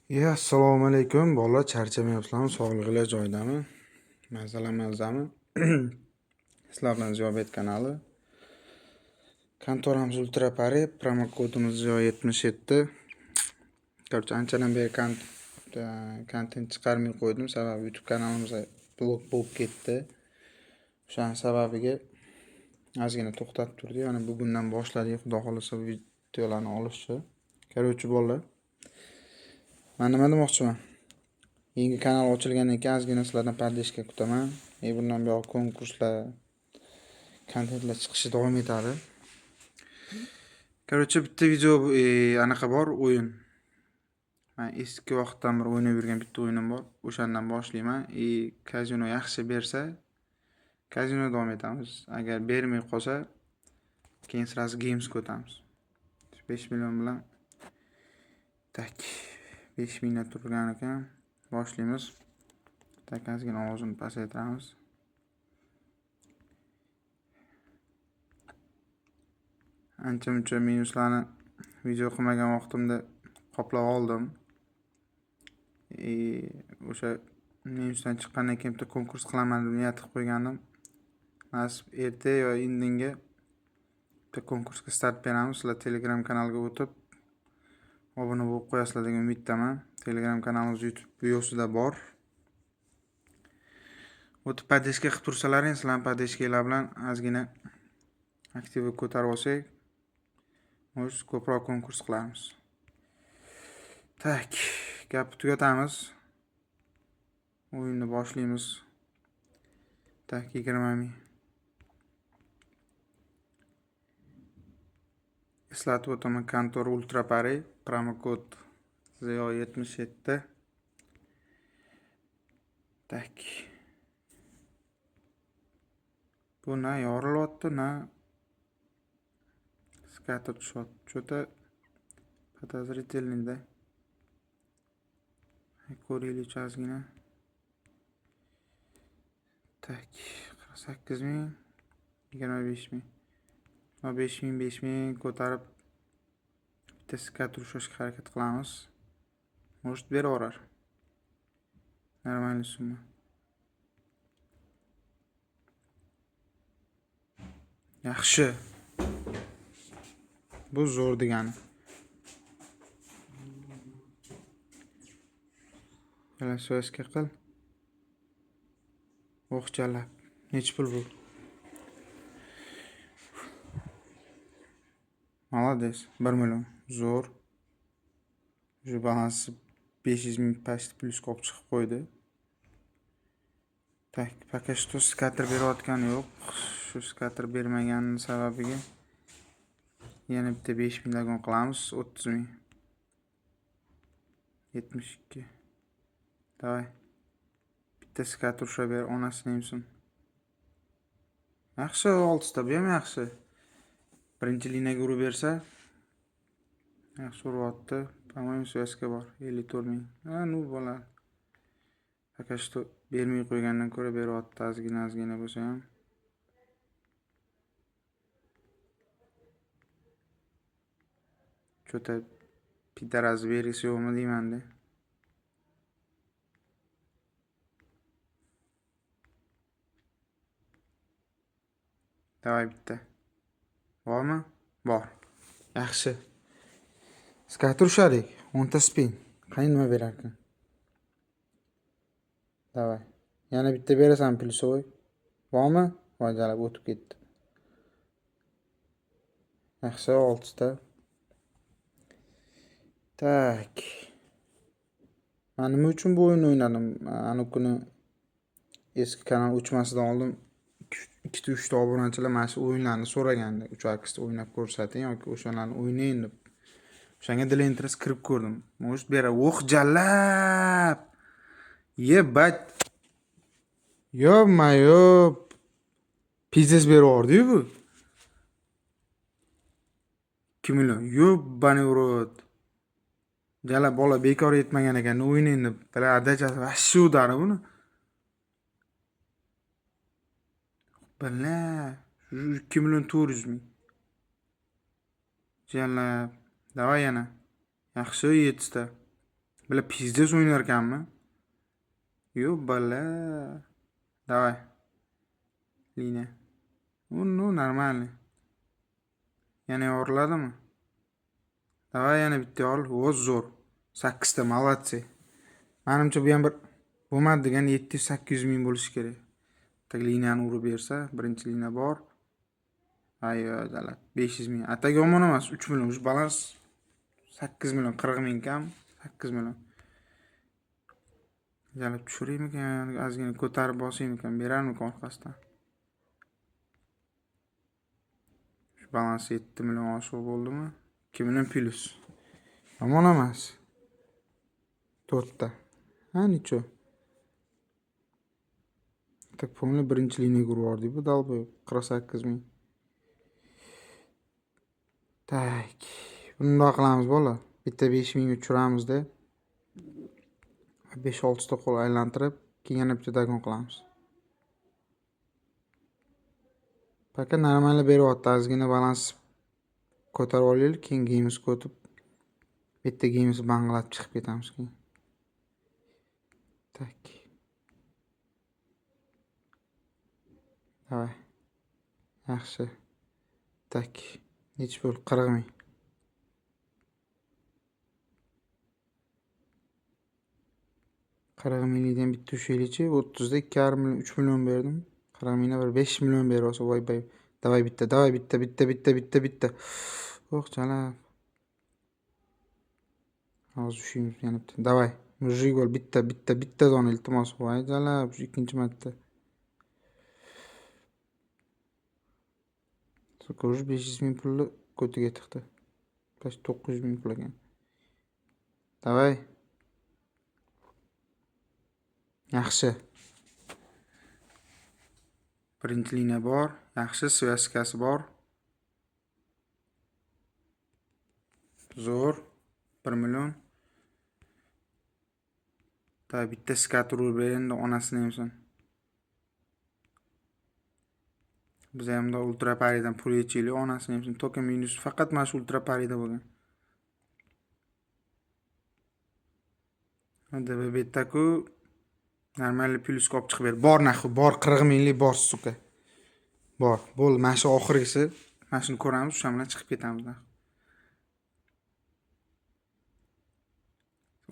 Assalomu alaykum bolalar, charchamayapsizlarmi? Sog'lig'inglar joyidami? Mazalar mazami? Sizlar bilan Ziyobet kanali. Kontoramiz Ultra Pari, promokodimiz 77. Короче, anchadan beri kontent chiqarmay qo'ydim, sababi YouTube kanalimiz blok bo'lib ketdi. O'shaning sababiga ozgina to'xtatib turdik. Mana bugundan boshladik, xudo xolasa videolarni olishni. Короче, bolalar, men nima demoqchiman? Yangi kanal ochilgandan keyin ozgina sizlardan поддержка kutaman. Bundan buyon konkurslar, kontentlar chiqishi davom etadi. Короче, bitta video anaqa bor, o'yin. Men eski vaqtdan beri o'ynab yurgan bitta o'yinim bor. O'shandan boshlayman. Kazino yaxshi bersa, kazino davom etamiz. Agar bermay qolsa, keyin sразу Games'ga o'tamiz. 5 million bilan. Tak, 5 mingdan turgan ekan. Boshlaymiz. Tak, ozgina ovozini pasaytiramiz. Ancha-muncha minuslarni video qilmagan vaqtimda qoplab oldim. O'sha minusdan chiqqandan keyin bitta konkurs qilaman deb niyat qilib qo'ygandim. Nasib erta yo indinga bitta konkursga start beramiz. Sizlar Telegram kanalga o'tib obuna bo'lib qo'yasizlar degan umiddaman. Telegram kanalimiz YouTube videosida bor. O'tib поддержка qilib tursalaring, sizlar поддержкаlar bilan ozgina aktivni ko'tarib olsak, o'z ko'proq konkurs qilamiz. Tak, gapni tugatamiz. O'yinni boshlaymiz. Tak, 20 ming. Eslatib o'taman, Kontor Ultra Pari, promokod ZO77. Tak. Bu na yorilyapti, na skater tushyapti. Что-то подозрительный-da. Ko'raylik ozgina. Tak, 48 ming, 25 ming. 5 ming ko'tarib bitta skater ushashga harakat qilamiz. Может beraverar. Нормальный summa. Yaxshi. Bu zo'r degani. So'zga qil. O'xchalab. Nech pul bu? Молодец. 1 million. Zo'r. Shu balansi 500 ming past plyus olib chiqib qo'ydi. Tak, пока что skater berayotgani yo'q. Shu skater bermagani sababiga yana bitta 5 ming lagon qilamiz. 30 ming. 72. Davay. Bitta skater ushlab ber, onasini yemsin. Yaxshi, 6 ta bu ham yaxshi. Birinchi liniyaga urib bersa, yaxshi uryapti. По-моему, связка bor. 54 ming. Nu bo'ladi. Пока что bermay qo'ygandan ko'ra beryapti, ozgina bo'lsa ham. Что-то pidaraz berisi yo'qmi deyman-da. Davay bitta. Bormi? Bor. Yaxshi. Skater ushadik. 10 ta spin. Qani nima berar ekan? Davay. Yana bitta berasan plyusovoy. Bormi? Foydalab o'tib ketdi. Yaxshi, 6 ta. Tak. Men nima uchun bu o'yinni o'ynadim? Ana kuni eski kanal o'chmasidan oldin 2-3 ta obunachilar mana shu o'yinlarni so'ragandi. 3 aksda o'ynab ko'rsating yoki o'shalarni o'ynaying deb. O'shanga dil interes kirib ko'rdim. Может bera o'xjallab. Yebat. Yo-mayo. Pizza beraverdi bu. 2 million. Yo'bani urot. Jala bola bekor yetmagan ekan, o'ynaying deb. Bilar adachasi vashshu dara buni. Bala, 2 million 400 ming. Jala, davay yana. Yaxshi 7 ta. Bular pizdes o'ynar ekanmi? Yo'q, bala. Давай. Liniya. Ну, нормально. Yana yoriladimi? Давай yana bitta ol. O'z zo'r. 8 ta, молодцы. Menimcha bu ham bir bo'lmadi degan 700-800 ming bo'lishi kerak. Tak liniyani urib bersa, birinchi liniya bor. Ayo, dalat. 500 ming. Atak yomon emas, 3 million. Shu balans 8 million, 40 ming kam, 8 million. Jalab tushiraymikan, ozgina ko'tarib bosaymikan, berarmikan orqasidan. Shu balans 7 million oshiq bo'ldimi? 2 million plus. Yomon emas. 4 ta. Ha, nicho. Tak pomni birinchi liniyaga urib yubordik bu dalboy 48 ming. Tak. Bundoq qilamiz bola. Bitta 5 ming tushiramiz-da. 5-6 ta qo'l aylantirib, keyin yana bitta dagon qilamiz. Paka normalni beryapti, ozgina balans ko'tarib olaylik, keyin games o'tib bitta games banglatib chiqib ketamiz keyin. Tak. Davay. Yaxshi. Tak. Nech pul? 40 ming. 40 mingdan bitta ushlaylikchi. 30 da 2,5 million, 3 million berdim. 40 mingdan bir 5 million bersa, voy bay. Davay bitta, davay bitta. Oh, chala. Hozir ushlaymiz yana bitta. Davay. Mujik bo'l, bitta don iltimos. Voy chala, ikkinchi marta. So'ko'sh 500 ming pulni ko'tiga tiqdi. Почти 900 ming pul ekan. Davay. Yaxshi. Birinchi liniya bor, yaxshi svyazkasi bor. Zo'r. 1 million. Ta bitta skat urib berindi onasini hamson. Biz ham da ultra paridan pul yechaylik, onasini hamson. To'ka minus faqat mana shu ultra parida bo'lgan. Hadi bu bitta-ku normal plus olib chiqib ber. Bor naxu, bor 40 minglik bor suka. Bor. Bo'ldi, mana shu oxirgisi. Mana shuni ko'ramiz, shu bilan chiqib ketamiz.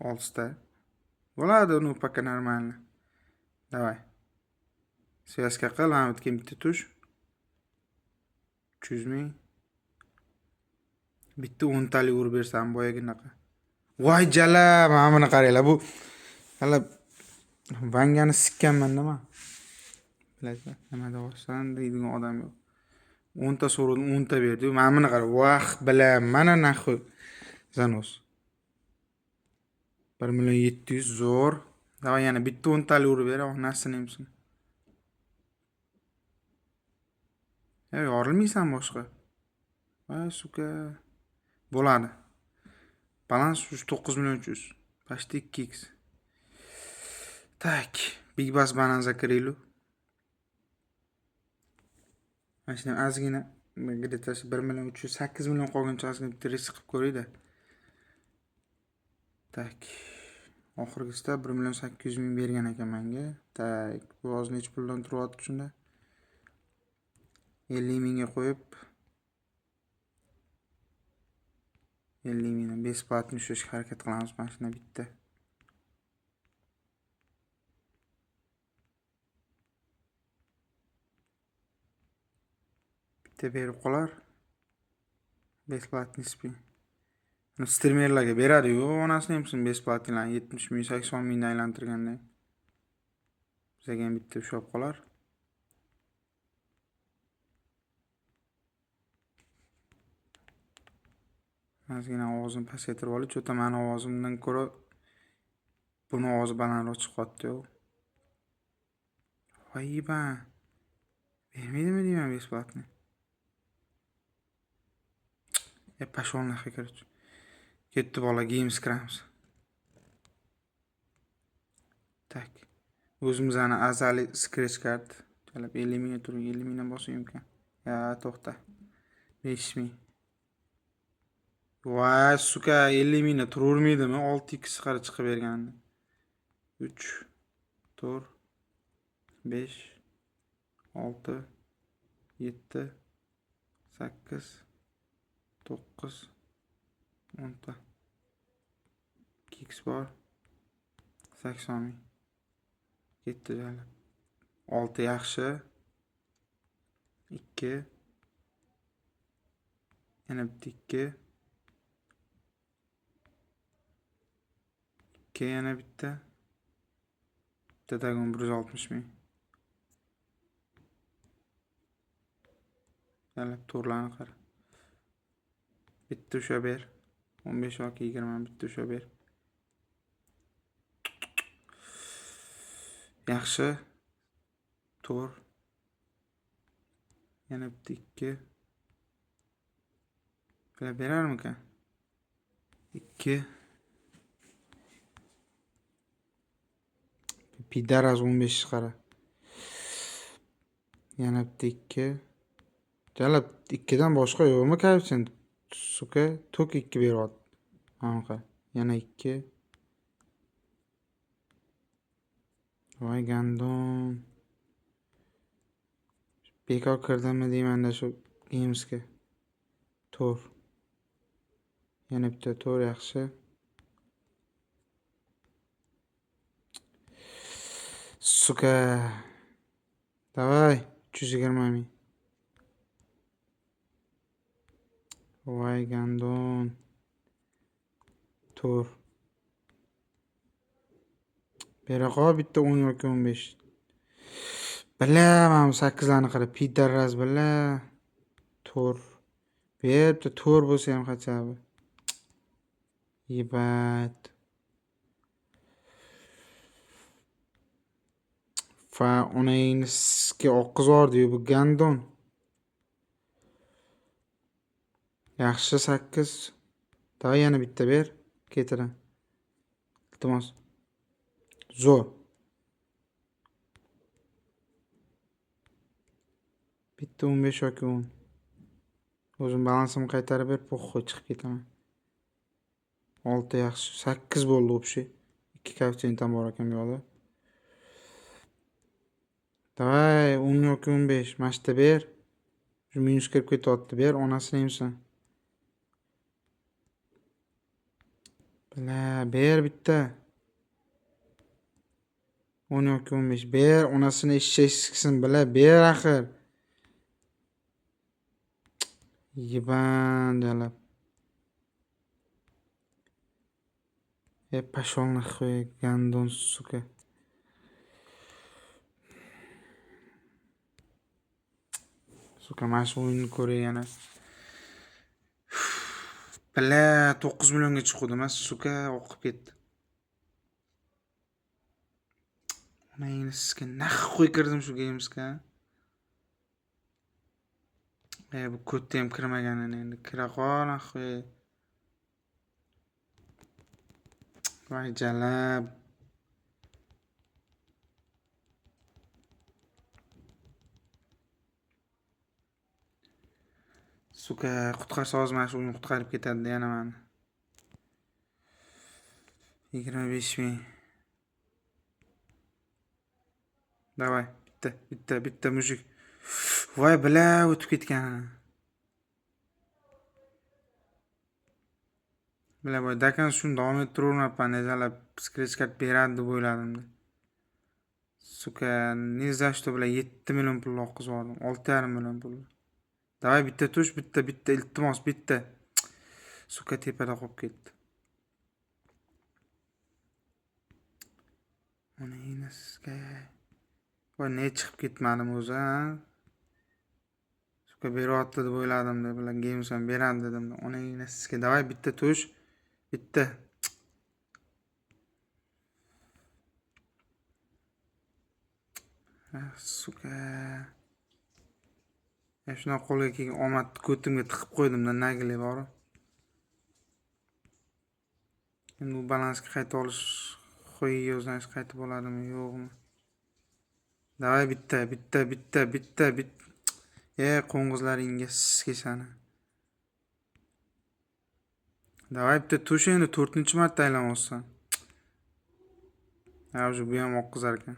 6 ta. Bo'ladi, uni paka normalni. Davay. Svyazka qil, mana bu bitta tush. 300 ming. Bitta 10 talik urib bersam boyaginaqa. Voy jala, mana buni qaranglar. Bu hali vangani sikkanman nima? Bilasizlar, nima deyapsan deydigan odam yo'q. 10 ta so'radim, 10 ta berdi. Mana buni qara. Vah, bilam, mana naxu. Zanos. 1 million 700 zo'r. Davay yana bitta 10 talik urib ber, onasini hamsin. Yorilmaysan boshqa. Voy suka. Bo'ladi. Balans 9 million 300. Почти 2x. Tak. Big Bass Bonanza kiraylik. Mana shuni ozgina где-то 1 million 300, 8 million qolguncha ozgina bitta risk qilib ko'raylik-da. Tak. Oxirgisida 1 million 800 ming bergan ekan menga. Tak. Bu hozir nech puldan turyapti shunda? 50 mingga qo'yib 50 mingdan besplatni ushlashga harakat qilamiz mana shuna bitta. Bitta berib qolar. Besplatni spin. Streamerlarga beradi-yu, onasini hamsin besplatni 70 ming, 80 mingdan aylantirganda. Bizga ham bitta ushlab qolar. Ozgina ovozini pasaytirib olib, cho'ta meni ovozimdan ko'ra buni ovozi balandroq chiqyapti-yu. Voyba. Bermaydimi deyman besplatni. Pashol nahqa короче. Ketdi bola, games kiramiz. Tak. O'zimizning azaliy scratch card. Jalab 50 mingga turib 50 mingdan bosayim ekan. Ya, to'xta. 5 ming. Voy, suka 50 mingga turavermaydimi? 6x qara chiqib bergandi. 3 4 5 6 7 8 9 10 ta. 2x bor. 80 ming. Ketdi jala. 6 yaxshi. 2 yana bitta 2 2 yana bitta dagon 160 ming. Jala turlarni qara. Bitta o'sha ber. 15 yoki 20 bitta o'sha ber. Yaxshi. Tur. Yana bitta 2. Bular berarmikan? 2. Pidaraz 15 qara. Yana bitta 2. Jala 2 dan boshqa yo'qmi koeffitsient? Suka, tok 2 beryapti. Anaqa. Yana 2. Voy gandon. Bekor kirdimmi deymanda shu gamesga. To'r. Yana bitta to'r yaxshi. Suka. Davay, 320 ming. Voy gandon. To'r. Beraqa bitta 10 yoki 15. Bilaman 8 larni qara. Pidaraz bila. To'r. Bitta to'r bo'lsa ham xachabi. Yebat. Fa onayniski oqizordi bu gandon. Yaxshi 8. Davay yana bitta ber. Ketiran. Iltimos. Zo'r. Bitta 15 yoki 10. O'zim balansimni qaytarib ber, po'xqo'y chiqib ketaman. 6 yaxshi. 8 bo'ldi o'pshi. 2 koeffitsient bor ekan bu yoqda. Davay 10 yoki 15. Mashta ber. Shu minus kirib ketyapti. Ber, onasini emsin. Bila, ber bitta. 10 yoki 15. Ber, onasini eshak siksin. Bila, ber axir. Yeban jalab. Pashol nahvoy gandon suka. Suka mana shu o'yinni ko'ray yana. Bila 9 millionga chiqdi emas, suka o'qib ketdi. Men sizga nahvoy kirdim shu gamesga. Bu kodda ham kirmaganini endi kira qol nahvoy. Voy jalab. Suka qutqarsa hozir mana shu o'yin qutqarib ketadi yana meni. 25 ming. Davay, bitta mujik. Voy bila o'tib ketgan. Bila voy dakan shuni davom ettiravermayapman, jalab scratch card beradi deb o'yladim. Suka, neza что bila 7 million pul oqizib oldim. 6,5 million pul. Davay bitta tush, bitta iltimos, bitta. Suka tepada qolib ketdi. Mana enaska. Voy ne chiqib ketmadim o'zi, ha? Suka beryapti deb o'yladim deb bilan games ham beradi dedim. Ona enaska, davay bitta tush, bitta. Suka. Shuna qo'lga kelgan omadni ko'timga tiqib qo'ydimda nagli bor. Endi bu balansga qayta olish qo'yingizdan qaytib oladimi, yo'qmi? Davay bitta. Qo'ng'izlaringga sizga sana. Davay bitta tush endi 4-marta aylanmoqsan. Ha, bu ham oqqizar ekan.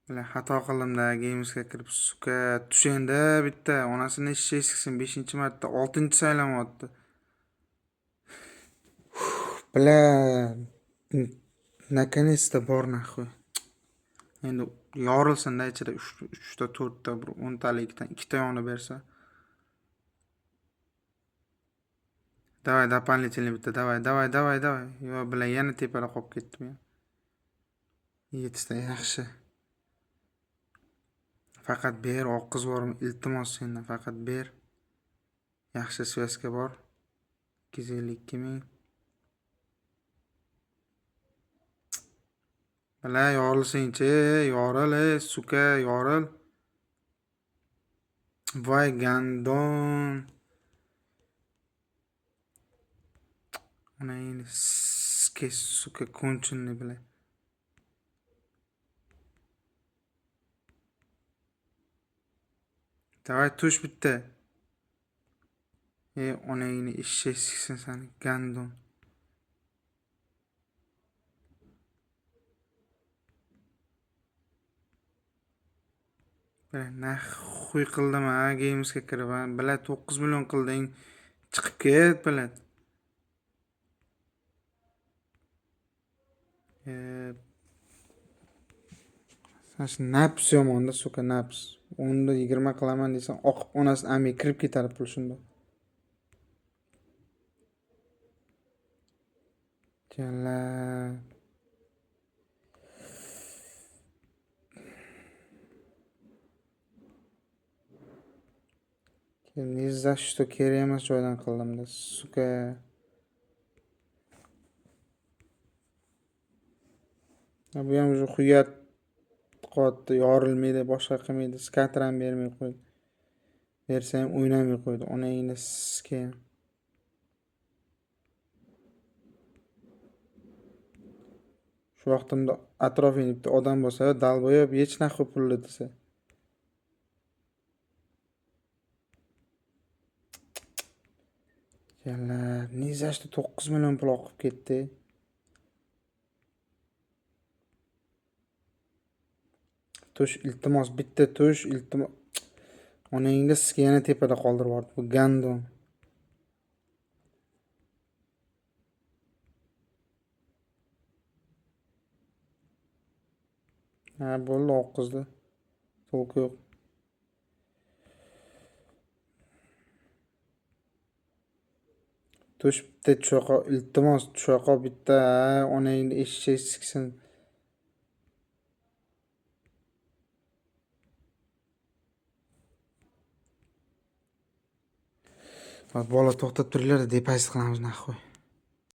Bile xato qildim-da, Games'ga kirib, suka, tush endi bitta. Onasini eshik siksin 5-marta, 6-chi saylanyapti. Bile наконец-то bor nahvoy. Endi yorilsin-da ichida 3 ta 4 ta, 10 talikdan 2 ta yonib bersa. Davay, dapanlichini bitta, davay. Yo, bilan yana tepada qolib ketdim. 7 ta yaxshi. Faqat ber, oqqiz bormi? Iltimos sendan faqat ber. Yaxshi svязка bor. 252 ming. Bala yorilsang-chi, yoril, suka, yoril. Voy gandon. Ana endi suka konchini bila. Davay tush bitta. Onangni eshak siksin sani gandon. Naxuy qildim ha, Games'ga kirib. Bila 9 million qilding. Chiqib ket, bila. Sen shu naps yomonda, suka, naps. 10 da 20 qilaman deysan, oqib onasini amay kirib ketadi pul shunda. Jala. Ni za что kerak emas joydan qildim-da, suka. Bu ham o'sha xuyat qotdi, yorilmaydi, boshqa qilmaydi, skater ham bermay qo'ydi. Bersa ham o'ynamay qo'ydi. Onangni siska. Shu vaqtimda atrofingda bitta odam bo'lsa, dalboyob hech narsa pulli desa. Yalla, ni za что 9 million pul oqib ketdi. Tush, iltimos, bitta tush, iltimos. Onangni siska yana tepada qoldirib yubordi. Bu gandon. Ha, bo'ldi, oqqizdi. To'lqi yo'q. Tush bitta tushaqa, iltimos, tushaqa bitta, onangni eshak siksin. Bola to'xtab turinglar, depayst qilamiz nahvoy.